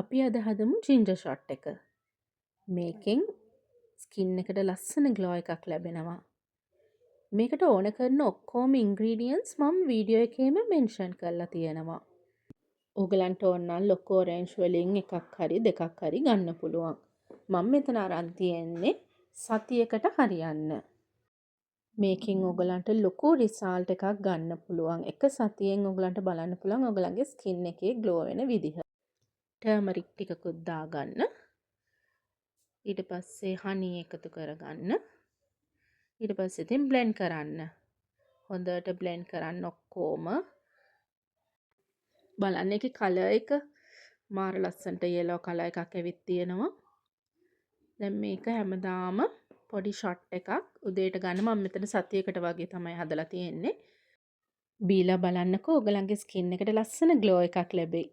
අපි අද හදමු ginger shot එක. මේකෙන් ස්කින් එකට ලස්සන ග්ලෝ එකක් ලැබෙනවා. මේකට ඕන කරන ඔක්කොම ඉන්ග්‍රීඩියන්ට්ස් මම වීඩියෝ එකේම මෙන්ෂන් කරලා තියෙනවා. ඕගලන්ට ඕන නම් ලොකු ඔරෙන්ජ් වලින් එකක් හරි දෙකක් හරි ගන්න පුළුවන්. මම මෙතන අරන් තියෙන්නේ සතියකට හරියන්න. මේකෙන් ඔයගලන්ට ලොකු රිසල්ට් එකක් ගන්න පුළුවන්. එක සතියෙන් ඔයගලන්ට බලන්න පුළුවන් ඔයගලන්ගේ ස්කින් එකේ ග්ලෝ වෙන විදිහ. ටර්මරික් ටිකකුත් දාගන්න. ඊට පස්සේ හනි එකතු කරගන්න. ඊට පස්සේ ඉතින් බ්ලෙන්ඩ් කරන්න. හොඳට බ්ලෙන්ඩ් කරන්න ඔක්කොම. බලන්න ඒකේ කලර් එක මාර ලස්සනට yellow කලර් එකක් ඇවිත් තියෙනවා. දැන් මේක හැමදාම පොඩි ෂොට් එකක් උදේට ගන්න. මම මෙතන සතියකට වගේ තමයි හදලා තියෙන්නේ. බීලා බලන්නකෝ ඔයගලන්ගේ ස්කින් එකට ලස්සන ග්ලෝ එකක් ලැබෙයි.